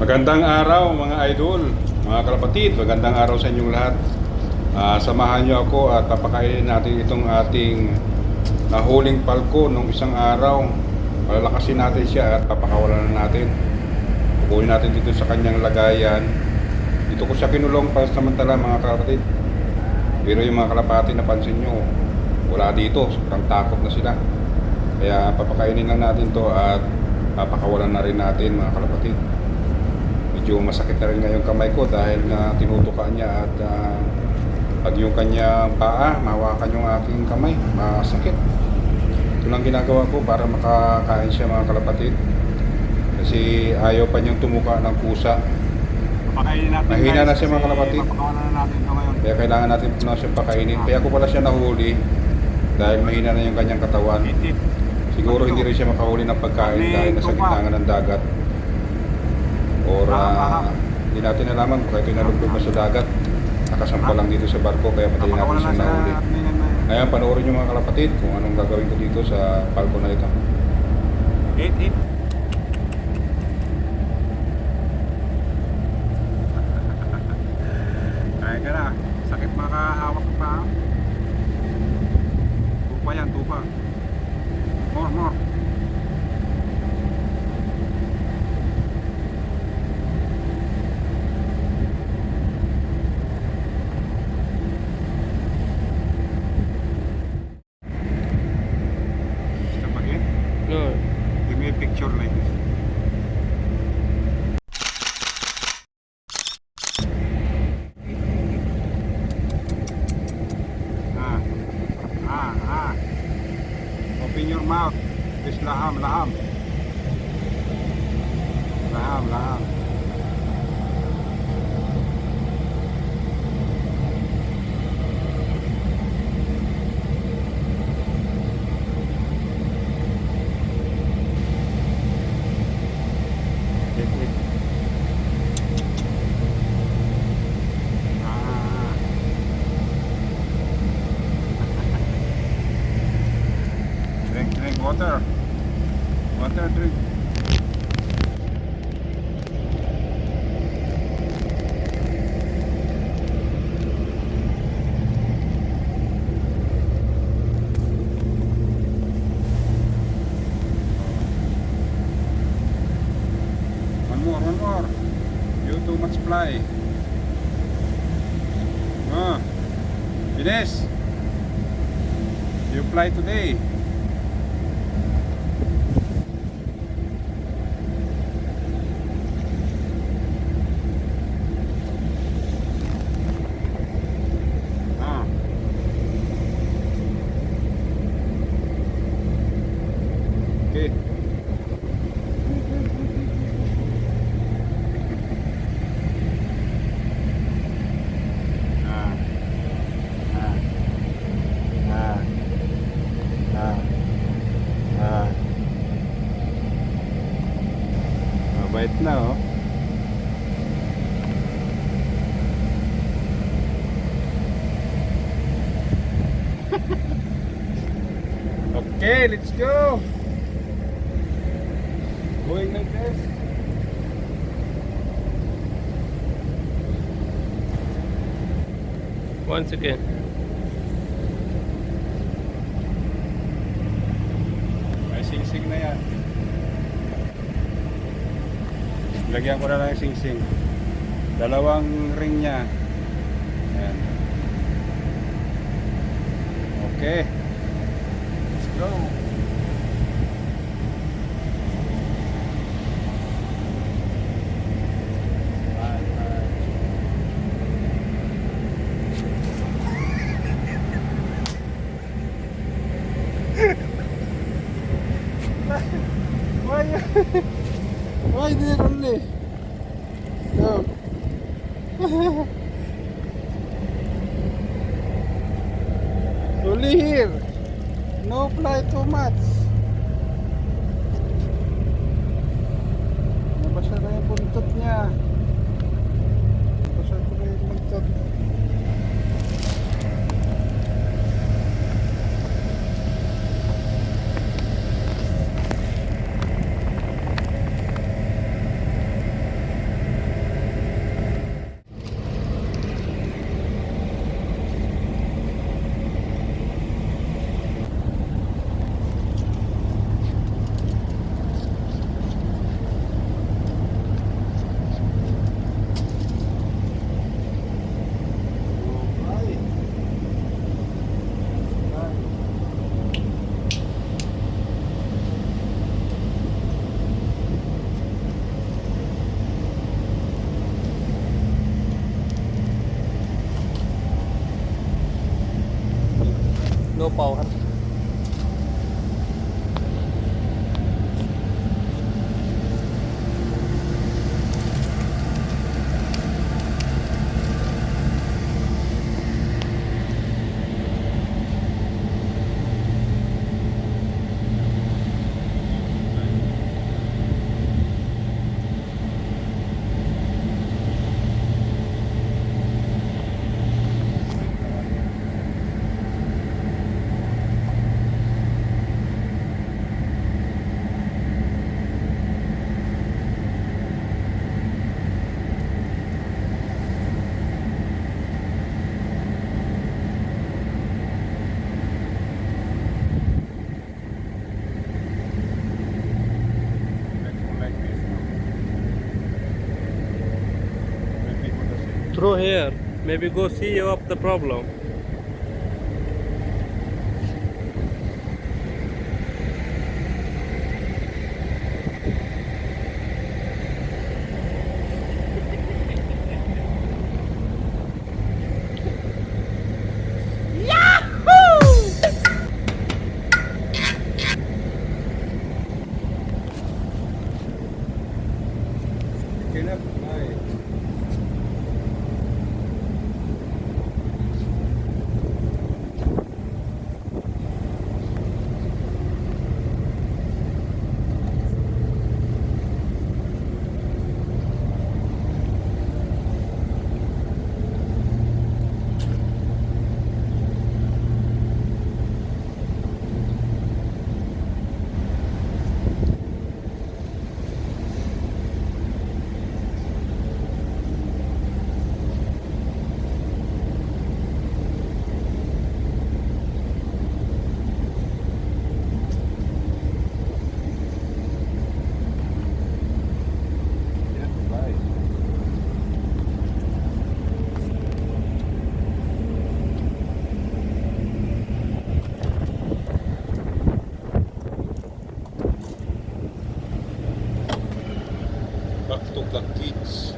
Magandang araw mga idol, mga kalapatid, magandang araw sa inyong lahat. Samahan nyo ako at papakainin natin itong ating nahuling palko nung isang araw. Palalakasin natin siya at papakawalan na natin. Pukunin natin dito sa kanyang lagayan. Dito ko siya kinulong pansamantala mga kalapatid. Pero yung mga kalapatid, napansin nyo, wala dito, sobrang takot na sila. Kaya papakainin lang natin to at papakawalan na rin natin mga kalapatid. Medyo masakit na rin nga yung kamay ko dahil nga tinutukan niya at pag yung kanyang paa, mahawakan yung aking kamay, masakit. Ito lang ginagawa ko para makakain siya mga kalapatid. Kasi ayaw pa niyang tumuka ng kusa. Mahina na siya mga kalapatid. Kaya kailangan natin na siya pakainin. Kaya ko pala siya nahuli dahil mahina na yung kanyang katawan. Siguro hindi rin siya makahuli ng pagkain dahil nasa gitna ng dagat. Or hindi natin nalaman kung ito nalugdog na sa dagat, nakasampa lang dito sa barko, kaya patayin natin siyang nahuli. Ngayon panoorin nyo mga kalapatid kung anong gagawin ko dito sa barko na ito. Kaya ka na, sakit makahawak pa. Tupa yan, tupa. More. Give me a picture like this. Open your mouth. This laham. Laham. Drink water. Drink. One more. You too much fly. Finish. You fly today. Okay. Mabait na oh. Okay, let's go. Going like this. Once again. May sing-sing na yan. Lagyan ko na lang yung sing-sing. Dalawang ring niya. Ayan. Okay. Let's go. Why did only? No. Only here. No fly too much. Nabasa na yung buntot niya. Nabasa ko na yung buntot. no power. Let's go like this now. Maybe for the same. Through here, maybe go see up the problem. You cannot fly. Cannot fly. Back to the kids.